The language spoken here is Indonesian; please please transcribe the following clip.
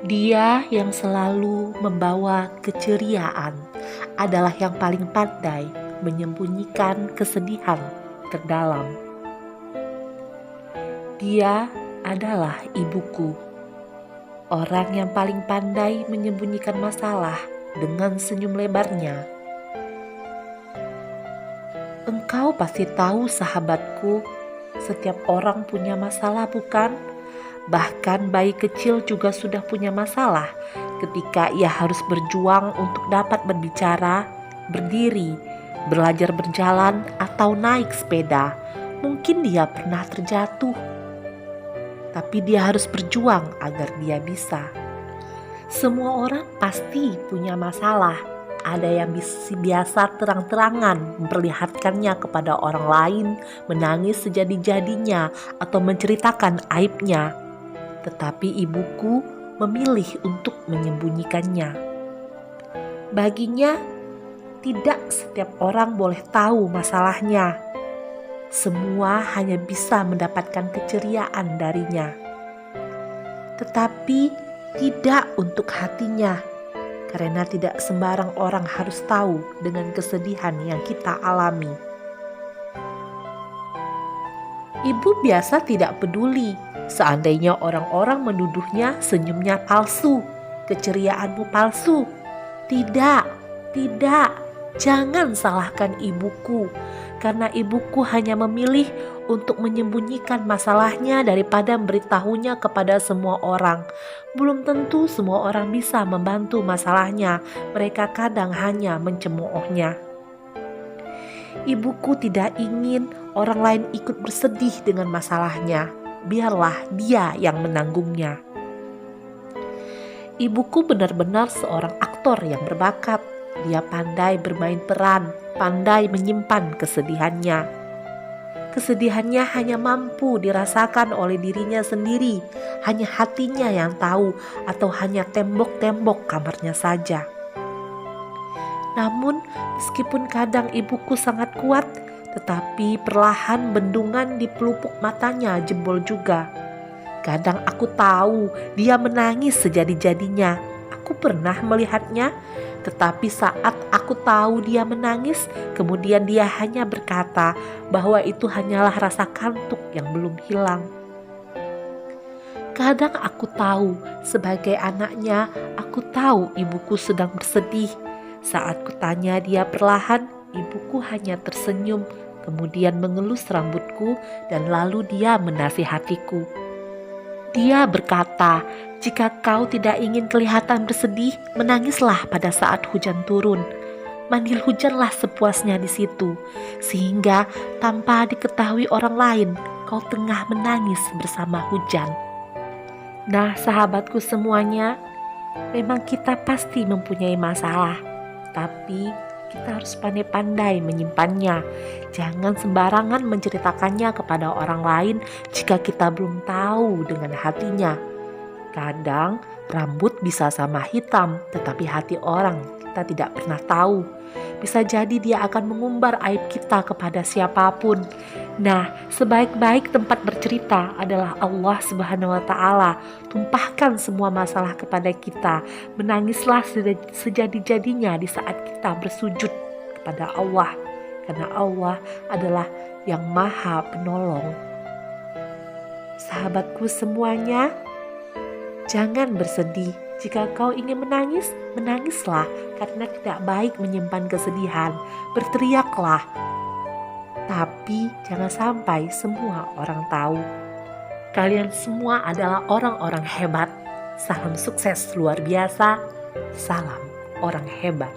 Dia yang selalu membawa keceriaan adalah yang paling pandai menyembunyikan kesedihan terdalam. Dia adalah ibuku, orang yang paling pandai menyembunyikan masalah dengan senyum lebarnya. Engkau pasti tahu, sahabatku, setiap orang punya masalah, bukan? Bahkan bayi kecil juga sudah punya masalah ketika ia harus berjuang untuk dapat berbicara, berdiri, belajar berjalan, atau naik sepeda. Mungkin dia pernah terjatuh, tapi dia harus berjuang agar dia bisa. Semua orang pasti punya masalah. Ada yang biasa terang-terangan memperlihatkannya kepada orang lain, menangis sejadi-jadinya, atau menceritakan aibnya. Tetapi ibuku memilih untuk menyembunyikannya. Baginya, tidak setiap orang boleh tahu masalahnya. Semua hanya bisa mendapatkan keceriaan darinya. Tetapi tidak untuk hatinya, karena tidak sembarang orang harus tahu dengan kesedihan yang kita alami. Ibu biasa tidak peduli seandainya orang-orang menuduhnya senyumnya palsu, keceriaanmu palsu. Tidak, jangan salahkan ibuku, karena ibuku hanya memilih untuk menyembunyikan masalahnya daripada memberitahunya kepada semua orang. Belum tentu semua orang bisa membantu masalahnya, mereka kadang hanya mencemoohnya. Ibuku tidak ingin orang lain ikut bersedih dengan masalahnya. Biarlah dia yang menanggungnya. Ibuku benar-benar seorang aktor yang berbakat. Dia pandai bermain peran, pandai menyimpan kesedihannya. Kesedihannya hanya mampu dirasakan oleh dirinya sendiri, hanya hatinya yang tahu, atau hanya tembok-tembok kamarnya saja. Namun, meskipun kadang ibuku sangat kuat, tetapi perlahan bendungan di pelupuk matanya jebol juga. Kadang aku tahu dia menangis sejadi-jadinya. Aku pernah melihatnya, tetapi saat aku tahu dia menangis, kemudian dia hanya berkata bahwa itu hanyalah rasa kantuk yang belum hilang. Kadang aku tahu, sebagai anaknya, aku tahu ibuku sedang bersedih. Saat kutanya dia perlahan, ibuku hanya tersenyum, kemudian mengelus rambutku dan lalu dia menasihatiku. Dia berkata, jika kau tidak ingin kelihatan bersedih, menangislah pada saat hujan turun. Manggil hujanlah sepuasnya di situ, sehingga tanpa diketahui orang lain, kau tengah menangis bersama hujan. Nah, sahabatku semuanya, memang kita pasti mempunyai masalah. Tapi kita harus pandai-pandai menyimpannya. Jangan sembarangan menceritakannya kepada orang lain jika kita belum tahu dengan hatinya. Kadang rambut bisa sama hitam, tetapi hati orang kita tidak pernah tahu. Bisa jadi dia akan mengumbar aib kita kepada siapapun. Nah, sebaik-baik tempat bercerita adalah Allah Subhanahu wa Ta'ala. Tumpahkan semua masalah kepada kita. Menangislah sejadi-jadinya di saat kita bersujud kepada Allah, karena Allah adalah yang Maha Penolong. Sahabatku semuanya, jangan bersedih. Jika kau ingin menangis, menangislah, karena tidak baik menyimpan kesedihan. Berteriaklah, tapi jangan sampai semua orang tahu. Kalian semua adalah orang-orang hebat. Salam sukses luar biasa. Salam orang hebat.